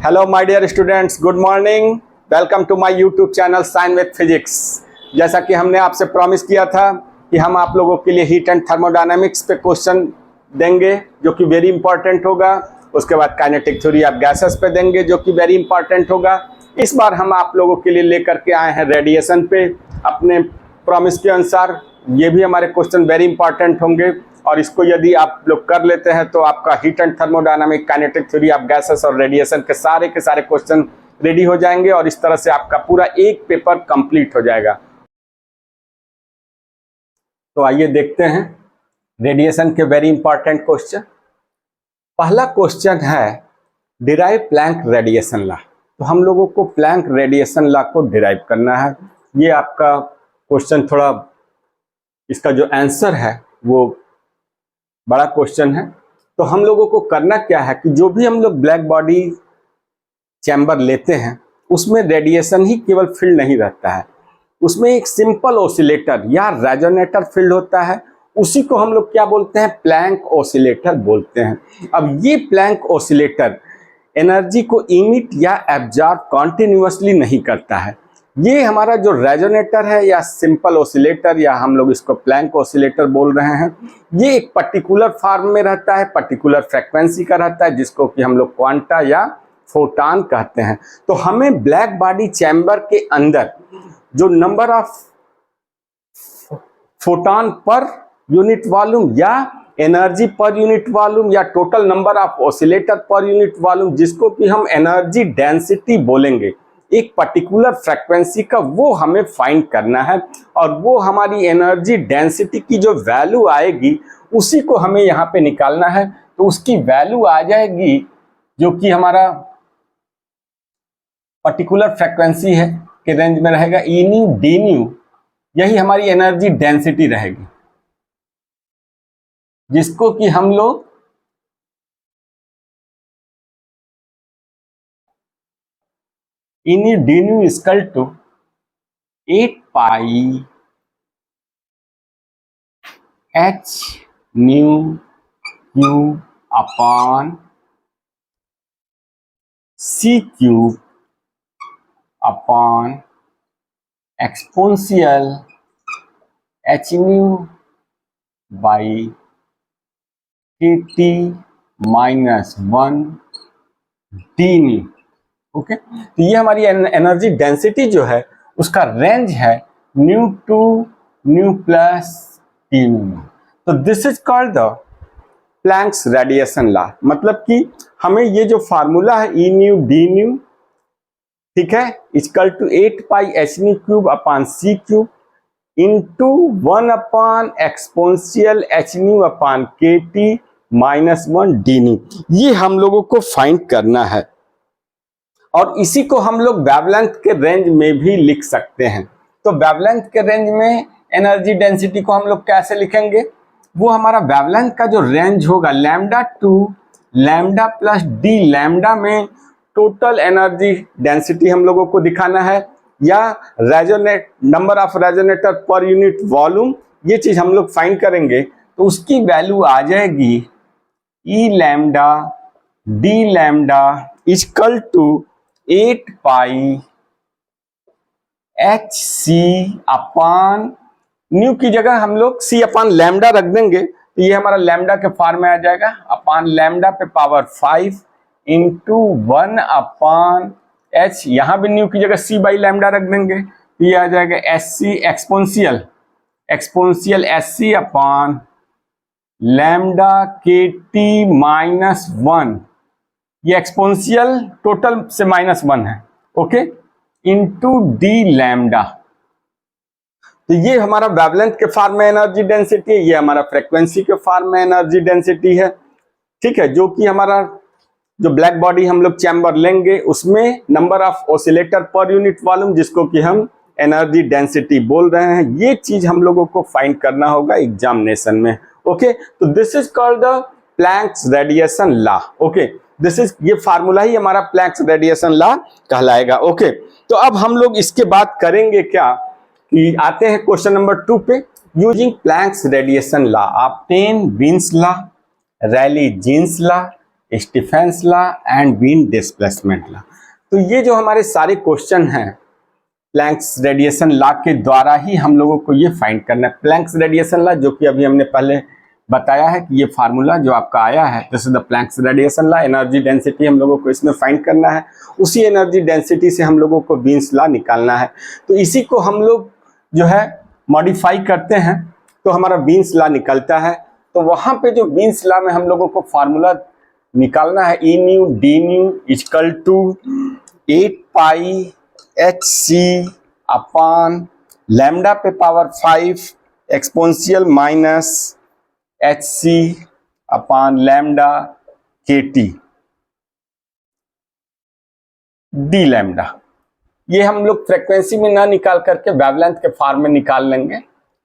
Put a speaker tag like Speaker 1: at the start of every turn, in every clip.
Speaker 1: Hello my dear students, good morning. Welcome to my YouTube channel science with physics. जैसा कि हमने आपसे promise किया था कि हम आप लोगों के लिए हीट एंड थर्मोडायनामिक्स पे क्वेश्चन देंगे जो कि वेरी इंपॉर्टेंट होगा। उसके बाद काइनेटिक थ्योरी ऑफ गैसेस पे देंगे जो कि वेरी इंपॉर्टेंट होगा। इस बार हम आप लोगों के लिए लेकर के आए हैं रेडिएशन पे। अपने प्रॉमिस के अनुसार ये भी हमारे क्वेश्चन वेरी इंपॉर्टेंट होंगे और इसको यदि आप लोग कर लेते हैं तो आपका heat and thermodynamic, kinetic theory of gases और रेडिएशन के सारे क्वेश्चन रेडी हो जाएंगे और इस तरह से आपका पूरा एक पेपर कंप्लीट हो जाएगा। तो आइए देखते हैं रेडिएशन के वेरी इंपॉर्टेंट क्वेश्चन। पहला क्वेश्चन है डिराइव प्लैंक रेडिएशन लॉ। तो हम लोगों को प्लैंक रेडिएशन लॉ को डिराइव करना है। ये आपका क्वेश्चन थोड़ा, इसका जो आंसर है वो बड़ा क्वेश्चन है। तो हम लोगों को करना क्या है कि जो भी हम लोग ब्लैक बॉडी चैम्बर लेते हैं उसमें रेडिएशन ही केवल फील्ड नहीं रहता है, उसमें एक सिंपल ऑसिलेटर या रेजोनेटर फील्ड होता है। उसी को हम लोग क्या बोलते हैं? प्लैंक ऑसिलेटर बोलते हैं। अब ये प्लैंक ऑसिलेटर एनर्जी को इमिट या एब्जॉर्ब कॉन्टिन्यूअसली नहीं करता है। ये हमारा जो रेजोनेटर है या सिंपल ऑसिलेटर या हम लोग इसको प्लैंक ऑसिलेटर बोल रहे हैं, ये एक पर्टिकुलर फॉर्म में रहता है, पर्टिकुलर फ्रीक्वेंसी का रहता है जिसको कि हम लोग क्वांटा या फोटॉन कहते हैं। तो हमें ब्लैक बॉडी चैम्बर के अंदर जो number of photon per unit volume या एनर्जी पर यूनिट वॉल्यूम या total number of oscillator per unit volume, जिसको कि हम एनर्जी डेंसिटी बोलेंगे, एक पर्टिकुलर फ्रीक्वेंसी का, वो हमें फाइंड करना है। और वो हमारी एनर्जी डेंसिटी की जो वैल्यू आएगी उसी को हमें यहाँ पे निकालना है। तो उसकी वैल्यू आ जाएगी जो कि हमारा पर्टिकुलर फ्रीक्वेंसी है के रेंज में रहेगा ई न्यू डी न्यू। यही हमारी एनर्जी डेंसिटी रहेगी जिसको कि हम लोग E nu d nu equal to 8 pi H nu cube upon C cube upon exponential H nu by k T minus 1 D nu. Okay, तो ये हमारी एनर्जी डेंसिटी जो है उसका रेंज है nu to nu plus T nu. तो this is called the Planck's radiation law. मतलब कि हमें ये जो फार्मूला है ई न्यू डी न्यू, ठीक है, equal to 8 pi H nu cube upon C cube into 1 upon exponential H nu upon K T minus 1 D nu, ये हम लोगों को फाइंड करना है। और इसी को हम लोग वेवलेंथ के रेंज में भी लिख सकते हैं। तो वेवलेंथ के रेंज में एनर्जी डेंसिटी को हम लोग कैसे लिखेंगे? वो हमारा वेवलेंथ का जो रेंज होगा lambda to lambda plus d lambda में टोटल एनर्जी डेंसिटी हम लोगों को दिखाना है, या resonate number of resonator per unit volume, ये चीज हम लोग फाइंड करेंगे। तो उसकी वैल्यू आ जाएगी E lambda d lambda equal to 8 pi h c upon nu की जगह हम लोग सी अपॉन लैम्डा रख देंगे। तो ये हमारा लैम्डा के फॉर्म में आ जाएगा अपॉन लैम्डा पे पावर 5 इंटू 1 अपॉन एच, यहां भी न्यू की जगह सी बाई लैम्डा रख देंगे। तो ये आ जाएगा S C exponential S C upon lambda के टी माइनस 1, ये एक्सपोनेंशियल टोटल से -1 है, ओके, इंटू डी लैम्डा। तो ये हमारा वेवलेंथ के फॉर्म में एनर्जी डेंसिटी है, ये हमारा फ्रीक्वेंसी के फॉर्म में एनर्जी डेंसिटी है, ठीक है। जो कि हमारा जो ब्लैक बॉडी हम लोग चैम्बर लेंगे उसमें number of oscillator per unit volume, जिसको कि हम एनर्जी डेंसिटी बोल रहे हैं, ये चीज हम लोगों को फाइंड करना होगा एग्जामिनेशन में। ओके, तो this is called the Planck's radiation law. Okay, this is, ये फार्मूला ही हमारा प्लैंक्स रेडिएशन लॉ कहलाएगा। ओके, तो अब हम लोग इसके बाद करेंगे क्या कि आते हैं क्वेश्चन नंबर 2 पे। Using Planck's radiation law obtain Wien's law, Rayleigh Jeans law, Stefan's law and Wien displacement law. तो ये जो हमारे सारे क्वेश्चन हैं प्लैंक्स रेडिएशन लॉ के द्वारा ही हम लोगों को ये फाइंड करना है। प्लैंक्स रेडिएशन लॉ जो कि अभी हमने पहले बताया है कि ये फार्मूला जो आपका आया है, this is the Planck's radiation law. Energy density हम लोगों को इसमें फाइंड करना है, उसी एनर्जी डेंसिटी से हम लोगों को वीन्स लॉ निकालना है। तो इसी को हम लोग जो है मॉडिफाई करते हैं तो हमारा वीन्स लॉ निकलता है। तो वहां पे जो वीन्स लॉ में हम लोगों को फार्मूला निकालना है, E nu d nu equal to 8 pi h c upon lambda पे power 5 exponential minus h c upon lambda के टी डी लैम्डा। ये हम लोग फ्रीक्वेंसी में ना निकाल करके वेवलेंथ के फॉर्म में निकाल लेंगे।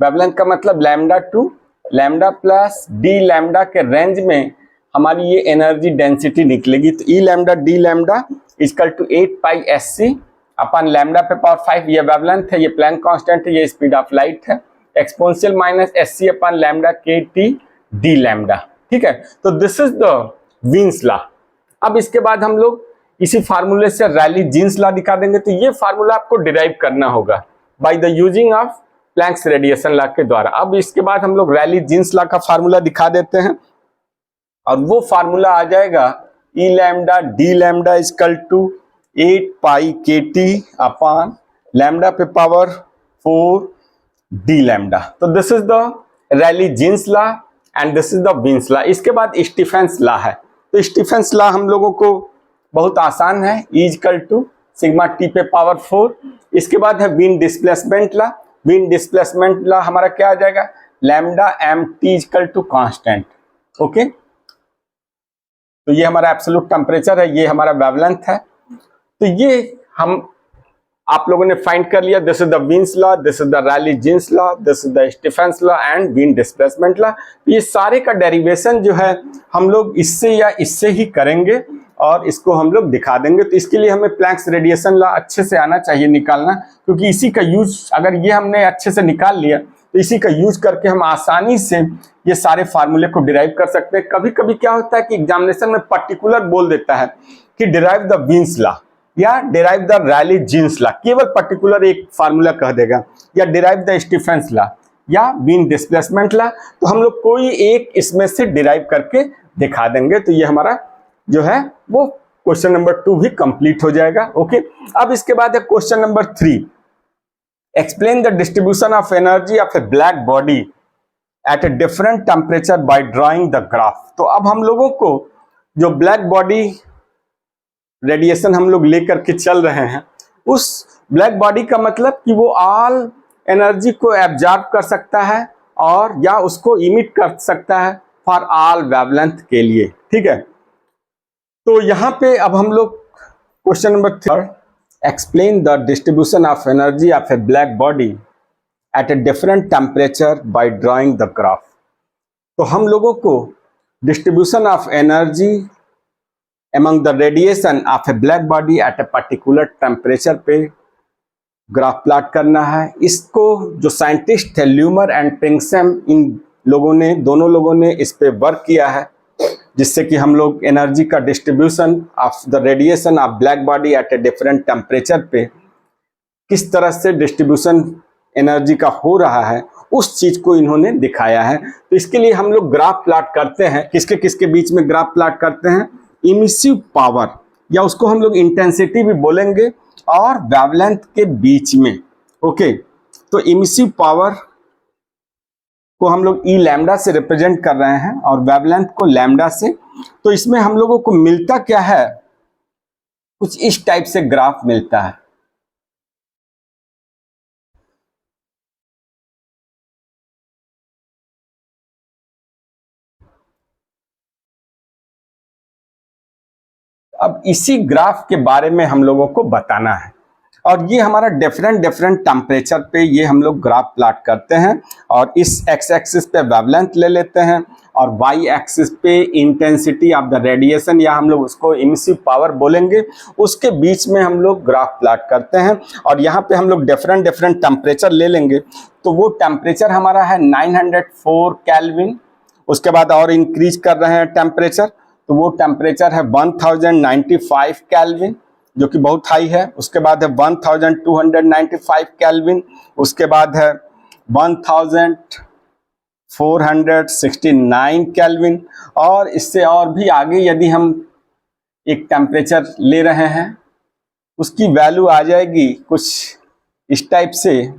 Speaker 1: वेवलेंथ का मतलब lambda to lambda plus d lambda के रेंज में हमारी ये एनर्जी डेंसिटी निकलेगी। तो E lambda d lambda equal to 8 pi s c upon lambda पे पावर 5, ये वेवलेंथ है, ये प्लैंक कांस्टेंट है, ये स्पीड ऑफ लाइट है, exponential minus s c upon lambda के टी डी लैम्डा। ठीक है, तो this is the Wien's law. अब इसके बाद हम लोग इसी फार्मूले से रैली जीन्स लॉ दिखा देंगे। तो ये फार्मूला आपको डिराइव करना होगा by the using of Planck's radiation law के द्वारा। अब इसके बाद हम लोग रैली जीन्स लॉ का फार्मूला दिखा देते हैं और वो फार्मूला आ जाएगा E lambda d lambda equal to 8 pi k T upon lambda पे पावर 4 डी लैम्डा। तो this is the Rayleigh Jeans law and this is the Wien's law. इसके बाद स्टीफेंस लॉ है। तो स्टीफेंस लॉ हम लोगों को बहुत आसान है, E equal to sigma T पे पावर 4। इसके बाद है Wien displacement law. Wien displacement law हमारा क्या आ जाएगा, lambda M T equal to constant. Okay, तो ये हमारा एब्सोल्यूट टेम्परेचर है, ये हमारा वेवलेंथ है। तो ये हम आप लोगों ने फाइंड कर लिया। This is the Wien's law, this is the Rayleigh Jeans law, this is the Stefan's law and Wien displacement law. ये सारे का डेरिवेशन जो है हम लोग इससे या इससे ही करेंगे और इसको हम लोग दिखा देंगे। तो इसके लिए हमें प्लैंक्स रेडिएशन लॉ अच्छे से आना चाहिए निकालना, क्योंकि इसी का यूज अगर ये हमने अच्छे से निकाल लिया तो इसी का यूज करके हम आसानी से ये सारे फार्मूले को डिराइव कर सकते हैं। कभी कभी क्या होता है कि एग्जामिनेशन में पर्टिकुलर बोल देता है कि डिराइव द वीन्स लॉ या derive the Rayleigh Jeans law, केवल पर्टिकुलर एक फार्मूला कह देगा, या डिराइव द स्टीफेंस लॉ या विंड डिस्प्लेसमेंट लॉ। तो हम लोग कोई एक इसमें से डिराइव करके दिखा देंगे। तो ये हमारा जो है वो क्वेश्चन नंबर 2 भी कंप्लीट हो जाएगा। ओके, अब इसके बाद है question number 3, explain the distribution of energy of A black body at a different temperature by drawing the graph. तो अब हम लोगों को जो ब्लैक बॉडी रेडिएशन हम लोग लेकर के चल रहे हैं, उस ब्लैक बॉडी का मतलब कि वो ऑल एनर्जी को एब्जॉर्ब कर सकता है और या उसको इमिट कर सकता है फॉर ऑल वेवलेंथ के लिए। ठीक है, तो यहाँ पे अब हम लोग question number 3, explain the distribution of energy of A black body at a different temperature by drawing the graph. तो हम लोगों को distribution of energy among the radiation of a black body at a particular temperature पे graph plot करना है। इसको जो scientist थे ल्यूमर एंड प्रिंगसेम, इन लोगों ने, दोनों लोगों ने इस पे वर्क किया है, जिससे कि हम लोग एनर्जी का distribution of the radiation of black body at a different temperature पे किस तरह से डिस्ट्रीब्यूशन एनर्जी का हो रहा है, उस चीज को इन्होंने दिखाया है। तो इसके लिए हम लोग ग्राफ प्लॉट करते हैं। किसके किसके बीच में ग्राफ प्लॉट करते हैं, इमिसिव पावर या उसको हम लोग इंटेंसिटी भी बोलेंगे और वेवलेंथ के बीच में। ओके, तो इमिसिव पावर को हम लोग ई लैम्डा से रिप्रेजेंट कर रहे हैं और वेवलेंथ को लैम्डा से। तो इसमें हम लोगों को मिलता क्या है, कुछ इस टाइप से ग्राफ मिलता है। अब इसी ग्राफ के बारे में हम लोगों को बताना है और ये हमारा डिफरेंट टेम्परेचर पे ये हम लोग ग्राफ प्लॉट करते हैं और इस एक्स एक्सिस पे वेवलेंथ ले लेते हैं और वाई एक्सिस पे इंटेंसिटी ऑफ द रेडिएशन या हम लोग उसको इमिसिव पावर बोलेंगे, उसके बीच में हम लोग ग्राफ प्लॉट करते हैं। और यहाँ पे हम लोग डिफरेंट टेम्परेचर ले लेंगे। तो वो टेम्परेचर हमारा है 904 केल्विन। उसके बाद और इंक्रीज कर रहे हैं टेम्परेचर, तो वो टेम्परेचर है 1095 केल्विन, जो कि बहुत हाई है। उसके बाद है 1295 केल्विन, उसके बाद है 1469 केल्विन, और इससे और भी आगे यदि हम एक टेम्परेचर ले रहे हैं उसकी वैल्यू आ जाएगी कुछ इस टाइप से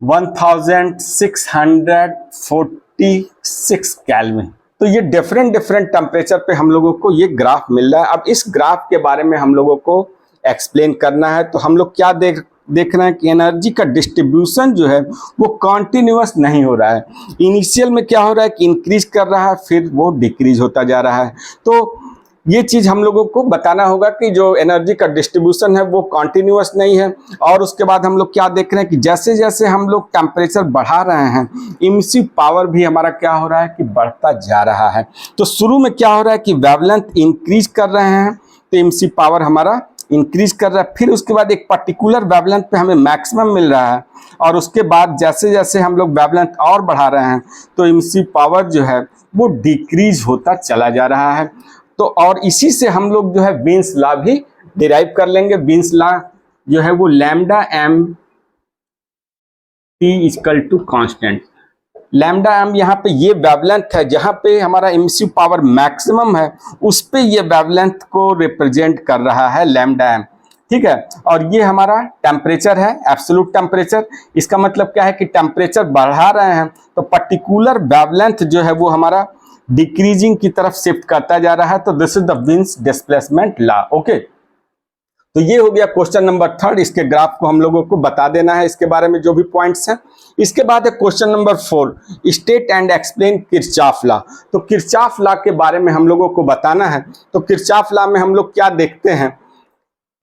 Speaker 1: 1646 केल्विन। तो ये डिफरेंट टेम्परेचर पे हम लोगों को ये ग्राफ मिल रहा है। अब इस ग्राफ के बारे में हम लोगों को एक्सप्लेन करना है। तो हम लोग क्या देख रहे हैं कि एनर्जी का डिस्ट्रीब्यूशन जो है वो कॉन्टिन्यूअस नहीं हो रहा है। इनिशियल में क्या हो रहा है कि इंक्रीज कर रहा है, फिर वो डिक्रीज होता जा रहा है। तो ये चीज हम लोगों को बताना होगा कि जो एनर्जी का डिस्ट्रीब्यूशन है वो कॉन्टिन्यूअस नहीं है। और उसके बाद हम लोग क्या देख रहे हैं कि जैसे जैसे हम लोग टेम्परेचर बढ़ा रहे हैं, इमिसिव पावर भी हमारा क्या हो रहा है कि बढ़ता जा रहा है। तो शुरू में क्या हो रहा है कि वेवलेंथ इंक्रीज कर रहे हैं तो इमिसिव पावर हमारा इंक्रीज कर रहा है, फिर उसके बाद एक पर्टिकुलर वेवलेंथ पे हमें मैक्सिमम मिल रहा है, और उसके बाद जैसे जैसे हम लोग वेवलेंथ और बढ़ा रहे हैं तो इमिसिव पावर जो है वो डिक्रीज होता चला जा रहा है। तो और इसी से हम लोग जो है बीन्स लॉ भी डिराइव कर लेंगे। बीन्स लॉ जो है वो lambda M T equal to constant. Lambda M यहाँ पे ये वेवलेंथ है जहाँ पे हमारा इमिसिव पावर मैक्सिमम है, उस पे ये वेवलेंथ को रिप्रेजेंट कर रहा है लैम्डा एम, ठीक है। और ये हमारा टेम्परेचर है, एब्सोल्यूट टेम्परेचर। इसका मतलब क्या है कि टेम्परेचर बढ़ा रहे हैं तो पर्टिकुलर वेवलेंथ जो है वो हमारा डिक्रीजिंग की तरफ शिफ्ट करता जा रहा है। तो this is the wins displacement law. Okay, तो ये हो गया क्वेश्चन नंबर 3। इसके ग्राफ को हम लोगों को बता देना है, इसके बारे में जो भी पॉइंट्स हैं। इसके बाद है question number 4, state and explain Kirchhoff law. तो किरचॉफ लॉ के बारे में हम लोगों को बताना है। तो किरचॉफ लॉ में हम लोग क्या देखते हैं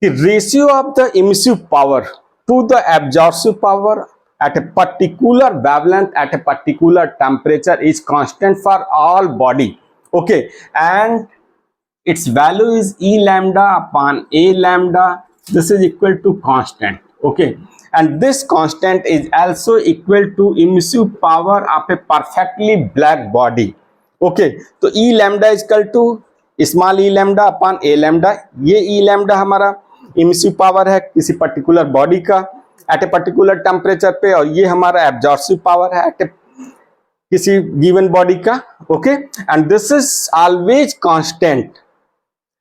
Speaker 1: कि ratio of the emissive power to the absorptive power at a particular wavelength at a particular temperature is constant for all body, okay, and its value is E lambda upon A lambda. This is equal to constant, okay, and this constant is also equal to emissive power of a perfectly black body, okay. तो E lambda is equal to small e lambda upon A lambda। ये E lambda हमारा emissive power है किसी particular body का eight a particular temperature पे, और ये हमारा एब्जॉर्सिव पावर है एट ए किसी गिवन बॉडी का, okay. And this is always constant,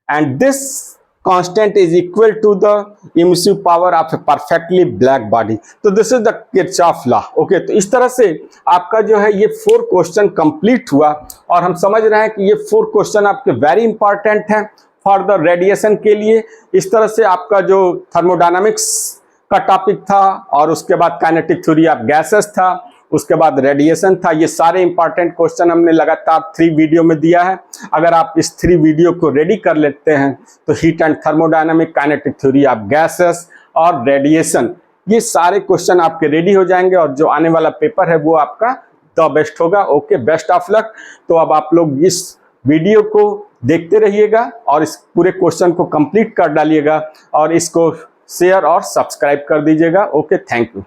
Speaker 1: and this constant is equal to the emissive power of a perfectly black body. तो this is the Kirchhoff law, okay. तो इस तरह से आपका जो है ये 4 क्वेश्चन कंप्लीट हुआ, और हम समझ रहे हैं कि ये 4 क्वेश्चन आपके वेरी इंपॉर्टेंट हैं फॉर द रेडिएशन के लिए। इस तरह से आपका जो थर्मोडायनामिक्स का टॉपिक था, और उसके बाद काइनेटिक थ्योरी ऑफ गैसेस था, उसके बाद रेडिएशन था, ये सारे इंपॉर्टेंट क्वेश्चन हमने लगातार 3 वीडियो में दिया है। अगर आप इस 3 वीडियो को रेडी कर लेते हैं तो heat and thermodynamic, kinetic theory of gases और रेडिएशन, ये सारे क्वेश्चन आपके रेडी हो जाएंगे, और जो आने वाला पेपर है वो आपका द बेस्ट होगा। Okay, best of luck. तो अब आप लोग इस वीडियो को देखते रहिएगा और इस पूरे क्वेश्चन को कंप्लीट कर डालिएगा, और इसको शेयर और सब्सक्राइब कर दीजिएगा। Okay, thank you.